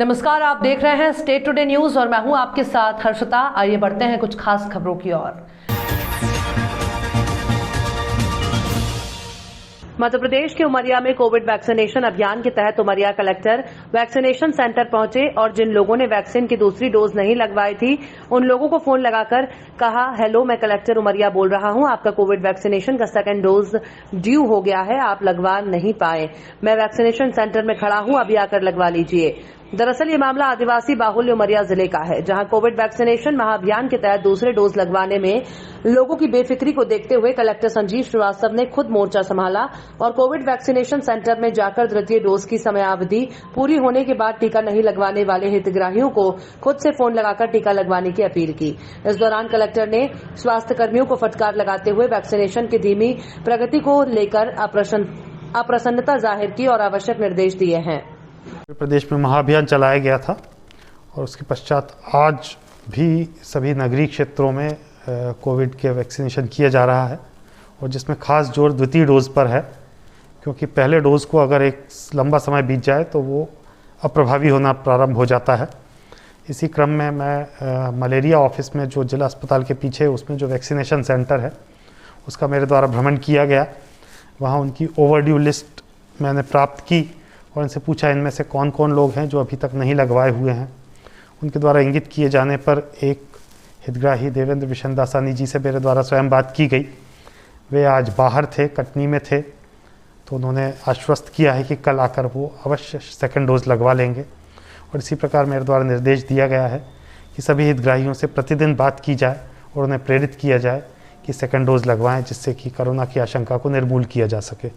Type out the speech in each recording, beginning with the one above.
नमस्कार, आप देख रहे हैं स्टेट टुडे न्यूज और मैं हूं आपके साथ हर्षिता। आइए बढ़ते हैं कुछ खास खबरों की ओर। मध्य प्रदेश के उमरिया में कोविड वैक्सीनेशन अभियान के तहत उमरिया कलेक्टर वैक्सीनेशन सेंटर पहुंचे और जिन लोगों ने वैक्सीन की दूसरी डोज नहीं लगवाई थी उन लोगों को फोन लगाकर कहा, हेलो, मैं कलेक्टर उमरिया बोल रहा हूं, आपका कोविड वैक्सीनेशन का सेकंड डोज ड्यू हो गया है, आप लगवा नहीं पाए, मैं वैक्सीनेशन सेंटर में खड़ा हूं, अभी आकर लगवा लीजिए। दरअसल ये मामला आदिवासी बाहुल्य उमरिया जिले का है, जहां कोविड वैक्सीनेशन महाअभियान के तहत दूसरे डोज लगवाने में लोगों की बेफिक्री को देखते हुए कलेक्टर संजीव श्रीवास्तव ने खुद मोर्चा संभाला और कोविड वैक्सीनेशन सेंटर में जाकर द्वितीय डोज की समयावधि पूरी होने के बाद टीका नहीं लगवाने वाले हितग्राहियों को खुद से फोन लगाकर टीका लगवाने की अपील की। इस दौरान कलेक्टर ने स्वास्थ्य कर्मियों को फटकार लगाते हुए वैक्सीनेशन की धीमी प्रगति को लेकर अप्रसन्नता जाहिर की और आवश्यक निर्देश दिए हैं। प्रदेश में महाअभियान चलाया गया था और उसके पश्चात आज भी सभी नगरीय क्षेत्रों में कोविड के वैक्सीनेशन किया जा रहा है और जिसमें खास जोर द्वितीय डोज पर है, क्योंकि पहले डोज को अगर एक लंबा समय बीत जाए तो वो अप्रभावी होना प्रारंभ हो जाता है। इसी क्रम में मैं मलेरिया ऑफिस में जो जिला अस्पताल के पीछे उसमें जो वैक्सीनेशन सेंटर है उसका मेरे द्वारा भ्रमण किया गया। वहाँ उनकी ओवरड्यू लिस्ट मैंने प्राप्त की और इनसे पूछा इनमें से कौन कौन लोग हैं जो अभी तक नहीं लगवाए हुए हैं। उनके द्वारा इंगित किए जाने पर एक हितग्राही देवेंद्र विशनदासानी जी से मेरे द्वारा स्वयं बात की गई। वे आज बाहर थे, कटनी में थे, तो उन्होंने आश्वस्त किया है कि कल आकर वो अवश्य सेकंड डोज लगवा लेंगे। और इसी प्रकार मेरे द्वारा निर्देश दिया गया है कि सभी हितग्राहियों से प्रतिदिन बात की जाए और उन्हें प्रेरित किया जाए कि सेकंड डोज लगवाएं, जिससे कि कोरोना की आशंका को निर्मूल किया जा सके।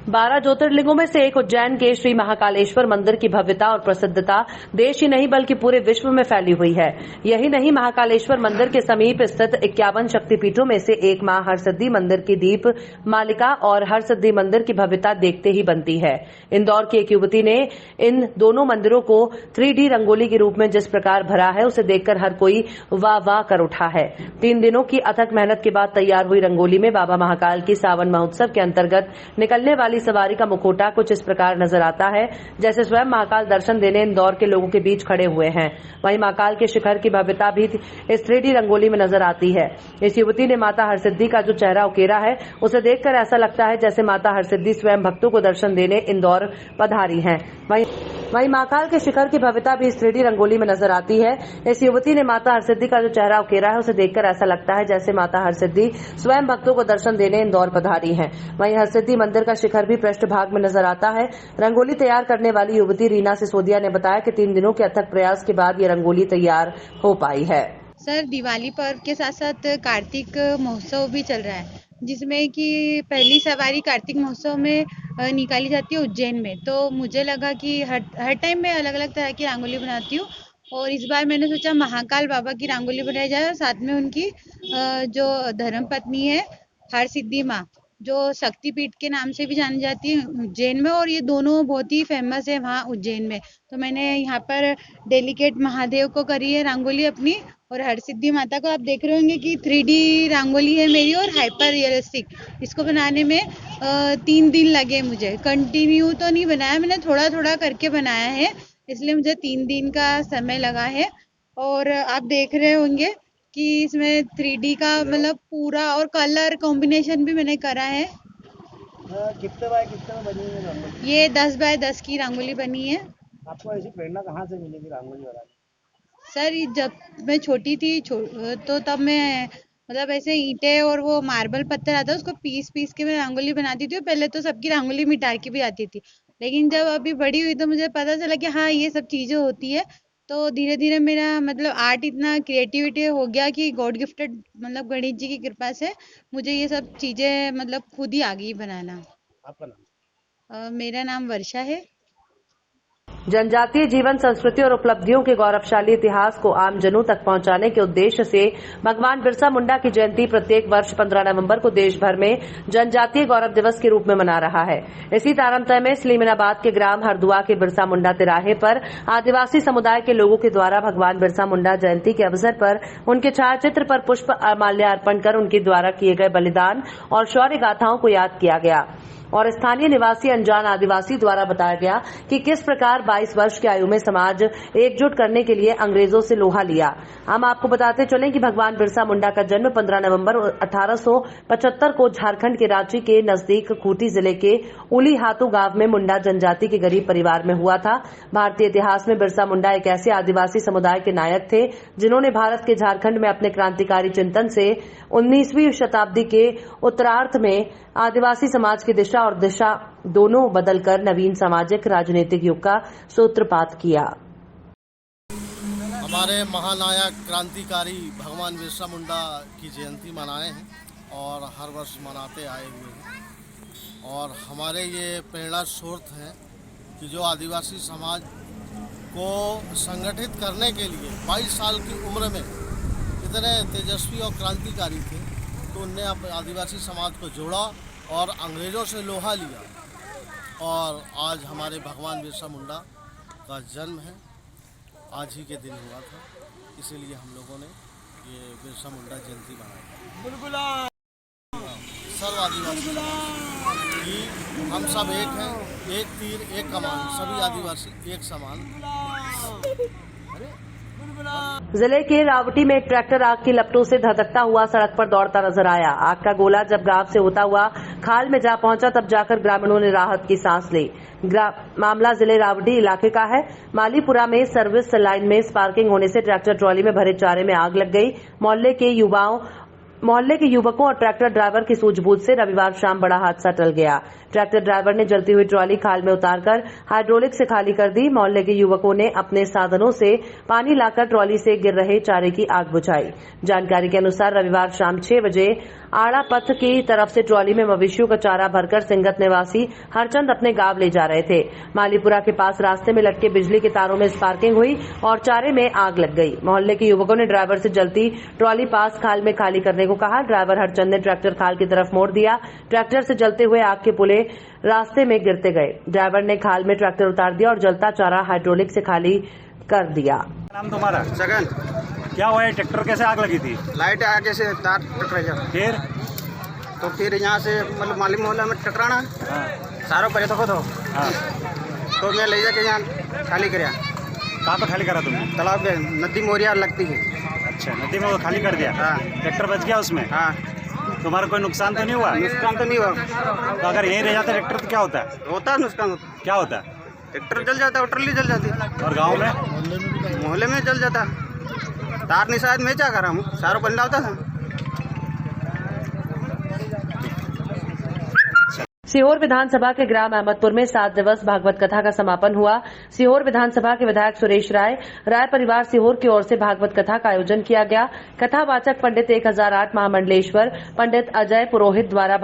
12 ज्योतिर्लिंगों में से एक उज्जैन के श्री महाकालेश्वर मंदिर की भव्यता और प्रसिद्धता देश ही नहीं बल्कि पूरे विश्व में फैली हुई है। यही नहीं, महाकालेश्वर मंदिर के समीप स्थित 51 शक्तिपीठों में से एक मां हरसिद्धि मंदिर की दीप मालिका और हरसिद्धि मंदिर की भव्यता देखते ही बनती है। इंदौर की एक युवती ने इन दोनों मंदिरों को 3D रंगोली के रूप में जिस प्रकार भरा है उसे देखकर हर कोई वाह वाह कर उठा है। 3 दिनों की अथक मेहनत के बाद तैयार हुई रंगोली में बाबा महाकाल की सावन महोत्सव के अंतर्गत निकलने वाली सवारी का मुखौटा कुछ इस प्रकार नजर आता है जैसे स्वयं महाकाल दर्शन देने इंदौर के लोगों के बीच खड़े हुए हैं। वहीं महाकाल के शिखर की भव्यता भी इस 3D रंगोली में नजर आती है। इस युवती ने माता हरसिद्धि का जो चेहरा उकेरा है उसे देखकर ऐसा लगता है जैसे माता हरसिद्धि स्वयं भक्तों को दर्शन देने इंदौर पधारी हैं। वहीं महाकाल के शिखर की भव्यता भी इस 3D रंगोली में नजर आती है। इस युवती ने माता हरसिद्धि का जो चेहरा उकेरा है उसे देखकर ऐसा लगता है जैसे माता हरसिद्धि स्वयं भक्तों को दर्शन देने इंदौर पधारी हैं। वहीं हरसिद्धि मंदिर का शिखर भी पृष्ठ भाग में नजर आता है। रंगोली तैयार करने वाली युवती रीना सिसोदिया ने बताया कि 3 दिनों के अथक प्रयास के बाद ये रंगोली तैयार हो पाई है। सर, दिवाली पर्व के साथ साथ कार्तिक महोत्सव भी चल रहा है, जिसमें कि पहली सवारी कार्तिक महोत्सव में निकाली जाती है उज्जैन में। तो मुझे लगा कि हर टाइम मैं अलग अलग तरह की रंगोली बनाती हूँ और इस बार मैंने सोचा महाकाल बाबा की रंगोली बनाई जाए और साथ में उनकी जो धर्मपत्नी है हरसिद्धि माँ, जो शक्तिपीठ के नाम से भी जानी जाती है उज्जैन में, और ये दोनों बहुत ही फेमस है वहाँ उज्जैन में। तो मैंने यहाँ पर डेलीकेट महादेव को करी है रंगोली अपनी, और हरसिद्धि माता को आप देख रहे होंगे कि 3D रंगोली है मेरी और हाइपर रियलिस्टिक। इसको बनाने में 3 दिन लगे मुझे, कंटिन्यू तो नहीं बनाया, मैंने थोड़ा थोड़ा करके बनाया है, इसलिए मुझे 3 दिन का समय लगा है। और आप देख रहे होंगे कि इसमें 3D का मतलब पूरा और कलर कॉम्बिनेशन भी मैंने करा है। कितने बाय कितने में बनी है रंगोली? ये 10 बाय 10 की रंगोली बनी है। आपको ऐसी प्रेरणा कहाँ से मिली थी रंगोली बनाने? सर, जब मैं छोटी थी तो तब मैं मतलब ऐसे ईंटें और वो मार्बल पत्थर आता है उसको पीस पीस के मैं रंगोली बनाती थी। पहले तो सबकी रंगोली मिटा के भी आती थी, लेकिन जब अभी बड़ी हुई तो मुझे पता चला कि हाँ ये सब चीजें होती है। तो धीरे धीरे मेरा मतलब आर्ट इतना क्रिएटिविटी हो गया कि गॉड गिफ्टेड मतलब गणेश जी की कृपा से मुझे ये सब चीजें मतलब खुद ही आ गई बनाना। आपका नाम? मेरा नाम वर्षा है। जनजातीय जीवन, संस्कृति और उपलब्धियों के गौरवशाली इतिहास को आमजनों तक पहुंचाने के उद्देश्य से भगवान बिरसा मुंडा की जयंती प्रत्येक वर्ष 15 नवंबर को देश भर में जनजातीय गौरव दिवस के रूप में मना रहा है। इसी तारतम्य में सलीमनाबाद के ग्राम हरदुआ के बिरसा मुंडा तिराहे पर आदिवासी समुदाय के लोगों के द्वारा भगवान बिरसा मुंडा जयंती के अवसर पर उनके छायाचित्र पर पुष्प माल्यार्पण कर उनके द्वारा किए गए बलिदान और शौर्य गाथाओं को याद किया गया। और स्थानीय निवासी अनजान आदिवासी द्वारा बताया गया कि किस प्रकार 22 वर्ष की आयु में समाज एकजुट करने के लिए अंग्रेजों से लोहा लिया। हम आपको बताते चलें कि भगवान बिरसा मुंडा का जन्म 15 नवंबर 1875 को झारखंड के रांची के नजदीक खूंटी जिले के उली हातू गांव में मुंडा जनजाति के गरीब परिवार में हुआ था। भारतीय इतिहास में बिरसा मुंडा एक ऐसे आदिवासी समुदाय के नायक थे जिन्होंने भारत के झारखंड में अपने क्रांतिकारी चिंतन से 19वीं शताब्दी के उत्तरार्ध में आदिवासी समाज की दिशा और दिशा दोनों बदलकर नवीन सामाजिक राजनीतिक युग का सूत्रपात किया। हमारे महानायक क्रांतिकारी भगवान बिरसा मुंडा की जयंती मनाए हैं और हर वर्ष मनाते आए हुए हैं और हमारे ये प्रेरणा स्रोत हैं कि जो आदिवासी समाज को संगठित करने के लिए 22 साल की उम्र में इतने तेजस्वी और क्रांतिकारी थे तो उनने आदिवासी समाज को जोड़ा और अंग्रेज़ों से लोहा लिया और आज हमारे भगवान बिरसा मुंडा का जन्म है, आज ही के दिन हुआ था, इसीलिए हम लोगों ने ये बिरसा मुंडा जयंती मनाई। सर्व आदिवासी कि हम सब एक हैं, एक तीर एक कमान, सभी आदिवासी एक समान। जिले के रावटी में एक ट्रैक्टर आग की लपटों से धधकता हुआ सड़क पर दौड़ता नजर आया। आग का गोला जब गांव से होता हुआ खाल में जा पहुंचा तब जाकर ग्रामीणों ने राहत की सांस ली। मामला जिले रावटी इलाके का है। मालीपुरा में सर्विस लाइन में स्पार्किंग होने से ट्रैक्टर ट्रॉली में भरे चारे में आग लग गई। मोहल्ले के युवकों और ट्रैक्टर ड्राइवर की सूझबूझ से रविवार शाम बड़ा हादसा टल गया। ट्रैक्टर ड्राइवर ने जलती हुई ट्रॉली खाल में उतारकर हाइड्रोलिक से खाली कर दी। मोहल्ले के युवकों ने अपने साधनों से पानी लाकर ट्रॉली से गिर रहे चारे की आग बुझाई। जानकारी के अनुसार रविवार शाम 6 बजे आड़ा पथ की तरफ से ट्रॉली में मवेशियों का चारा भरकर सिंगत निवासी हरचंद अपने गांव ले जा रहे थे। मालीपुरा के पास रास्ते में लटके बिजली के तारों में स्पार्किंग हुई और चारे में आग लग गई। मोहल्ले के युवकों ने ड्राइवर से जलती ट्रॉली पास खाल में खाली करने को कहा। ड्राइवर हरचंद ने ट्रैक्टर खाल की तरफ मोड़ दिया। ट्रैक्टर से जलते हुए आग के पुले रास्ते में गिरते गए। ड्राइवर ने खाल में ट्रैक्टर उतार दिया और जलता चारा हाइड्रोलिक से खाली कर दिया। नाम तुम्हारा? सगन। क्या हुआ है? ट्रैक्टर कैसे आग लगी थी? लाइट आगे से तार टकराया, फिर यहाँ से मतलब माली मोहल्ला में टकराना। सारों पहले तो तो मैं ले जाके यहाँ खाली कराया। कहाँ पे खाली करा तुमने? तालाब के नदी मोरिया लगती है। अच्छा, नदी में वो खाली कर दिया। हाँ। ट्रैक्टर बच गया उसमें? हाँ। तुम्हारा कोई नुकसान तो नहीं हुआ? नुकसान तो नहीं हुआ। तो अगर यहीं रह जाता ट्रैक्टर तो क्या होता? होता है नुकसान। क्या होता? ट्रैक्टर जल जाता है, ट्रॉली जल जाती। और गाँव में? मोहल्ले में जल जाता। तार नहीं शायद मैं क्या कर रहा हूँ, सारों बंदा होता था। सीहोर विधानसभा के ग्राम अहमदपुर में 7 दिवस भागवत कथा का समापन हुआ। सीहोर विधानसभा के विधायक सुरेश राय परिवार सीहोर की ओर से भागवत कथा का आयोजन किया गया। कथावाचक पंडित 1008 महामंडलेश्वर पंडित अजय पुरोहित द्वारा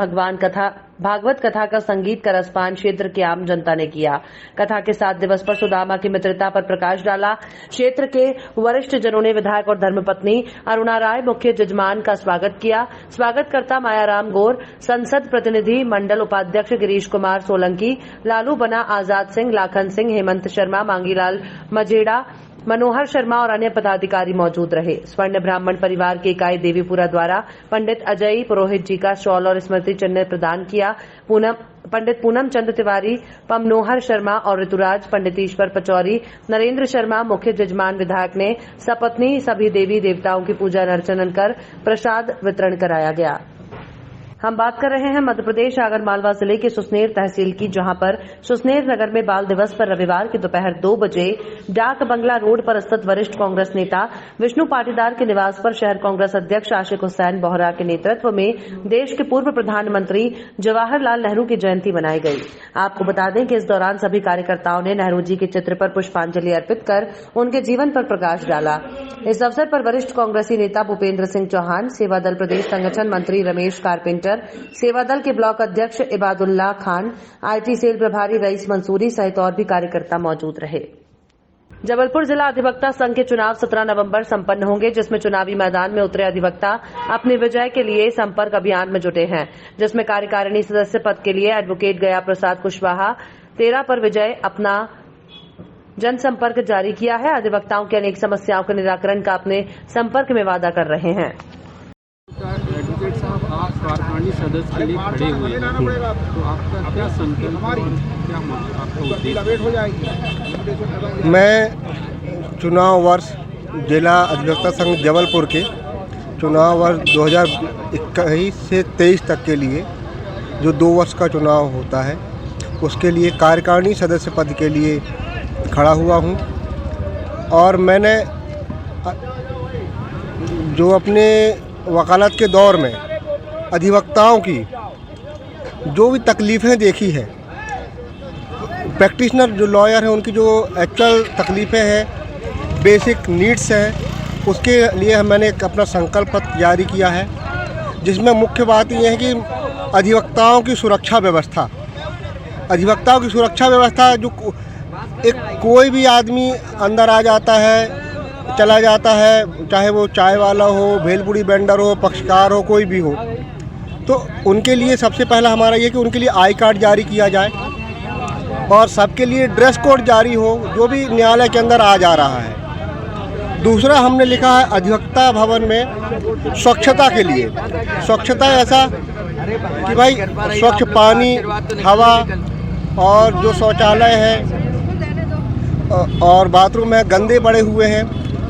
भागवत कथा का संगीत का रसपान क्षेत्र की आम जनता ने किया। कथा के 7 दिवस पर सुदामा की मित्रता पर प्रकाश डाला। क्षेत्र के वरिष्ठ जनों ने विधायक और धर्मपत्नी अरुणा राय मुख्य जजमान का स्वागत किया। स्वागतकर्ता मायाराम गौर, संसद प्रतिनिधि मंडल उपाध्यक्ष गिरीश कुमार सोलंकी, लालू बना, आजाद सिंह, लाखन सिंह, हेमंत शर्मा, मांगीलाल मजेड़ा, मनोहर शर्मा और अन्य पदाधिकारी मौजूद रहे। स्वर्ण ब्राह्मण परिवार की इकाई देवीपुरा द्वारा पंडित अजय पुरोहित जी का शॉल और स्मृति चिन्ह प्रदान किया। पंडित पूनम चंद तिवारी, पमनोहर शर्मा और ऋतुराज, पंडित ईश्वर पचौरी, नरेंद्र शर्मा मुख्य जजमान विधायक ने सपत्नी सभी देवी देवताओं की पूजा अर्चना कर प्रसाद वितरण कराया गया। हम बात कर रहे हैं मध्य प्रदेश आगरमालवा जिले के सुसनेर तहसील की, जहां पर सुसनेर नगर में बाल दिवस पर रविवार की दोपहर 2 बजे डाक बंगला रोड पर स्थित वरिष्ठ कांग्रेस नेता विष्णु पाटीदार के निवास पर शहर कांग्रेस अध्यक्ष आशिक हुसैन बोहरा के नेतृत्व में देश के पूर्व प्रधानमंत्री जवाहरलाल नेहरू की जयंती मनाई गई। आपको बता दें कि इस दौरान सभी कार्यकर्ताओं ने नेहरू जी के चित्र पर पुष्पांजलि अर्पित कर उनके जीवन पर प्रकाश डाला। इस अवसर पर वरिष्ठ कांग्रेसी नेता भूपेंद्र सिंह चौहान, सेवादल प्रदेश संगठन मंत्री रमेश कारपेंटर, सेवादल के ब्लॉक अध्यक्ष इबादुल्ला खान, आईटी सेल प्रभारी रईस मंसूरी सहित और भी कार्यकर्ता मौजूद रहे। जबलपुर जिला अधिवक्ता संघ के चुनाव 17 नवंबर संपन्न होंगे, जिसमें चुनावी मैदान में उतरे अधिवक्ता अपनी विजय के लिए संपर्क अभियान में जुटे हैं, जिसमें कार्यकारिणी सदस्य पद के लिए एडवोकेट गया प्रसाद कुशवाहा 13 पर विजय अपना जनसंपर्क जारी किया है। अधिवक्ताओं की अनेक समस्याओं के निराकरण का अपने संपर्क में वादा कर रहे हैं। एडवोकेट साहब, कार्यकारिणी सदस्य के लिए खड़े हुए हैं, तो आपका क्या संकल्प और क्या आपका उद्देश्य? मैं चुनाव वर्ष जिला अधिवक्ता संघ जबलपुर के चुनाव वर्ष 2021 से 23 तक के लिए जो 2 वर्ष का चुनाव होता है उसके लिए कार्यकारिणी सदस्य पद के लिए खड़ा हुआ हूं। और मैंने जो अपने वकालत के दौर में अधिवक्ताओं की जो भी तकलीफ़ें देखी है, प्रैक्टिशनर जो लॉयर हैं उनकी जो एक्चुअल तकलीफ़ें हैं, बेसिक नीड्स हैं, उसके लिए मैंने एक अपना संकल्प पत्र जारी किया है, जिसमें मुख्य बात यह है कि अधिवक्ताओं की सुरक्षा व्यवस्था, अधिवक्ताओं की सुरक्षा व्यवस्था जो एक कोई भी आदमी अंदर आ जाता है, चला जाता है, चाहे वो चाय वाला हो, भेलपुरी वेंडर हो, पक्षकार हो, कोई भी हो, तो उनके लिए सबसे पहला हमारा ये कि उनके लिए आई कार्ड जारी किया जाए और सबके लिए ड्रेस कोड जारी हो जो भी न्यायालय के अंदर आ जा रहा है। दूसरा हमने लिखा है अधिवक्ता भवन में स्वच्छता के लिए, स्वच्छता ऐसा कि भाई स्वच्छ पानी, हवा और जो शौचालय है और बाथरूम है गंदे पड़े हुए हैं,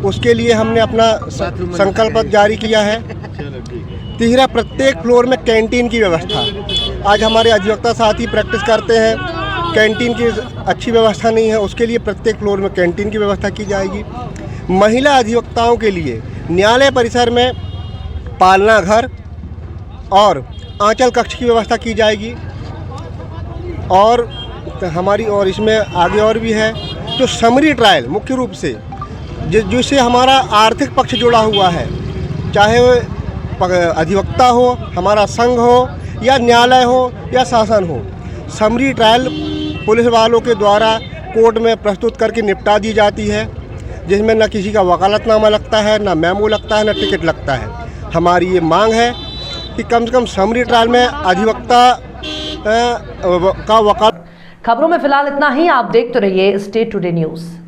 उसके लिए हमने अपना संकल्प जारी किया है। तीसरा, प्रत्येक फ्लोर में कैंटीन की व्यवस्था। आज हमारे अधिवक्ता साथी प्रैक्टिस करते हैं, कैंटीन की अच्छी व्यवस्था नहीं है, उसके लिए प्रत्येक फ्लोर में कैंटीन की व्यवस्था की जाएगी। महिला अधिवक्ताओं के लिए न्यायालय परिसर में पालना घर और आंचल कक्ष की व्यवस्था की जाएगी। और हमारी और इसमें आगे और भी है जो समरी ट्रायल, मुख्य रूप से जिससे हमारा आर्थिक पक्ष जुड़ा हुआ है, चाहे वो अधिवक्ता हो, हमारा संघ हो या न्यायालय हो या शासन हो, समरी ट्रायल पुलिस वालों के द्वारा कोर्ट में प्रस्तुत करके निपटा दी जाती है, जिसमें न किसी का वकालतनामा लगता है, न मेमो लगता है, न टिकट लगता है। हमारी ये मांग है कि कम से कम समरी ट्रायल में अधिवक्ता का वकालत। खबरों में फिलहाल इतना ही। आप देखते रहिए स्टेट टुडे न्यूज़।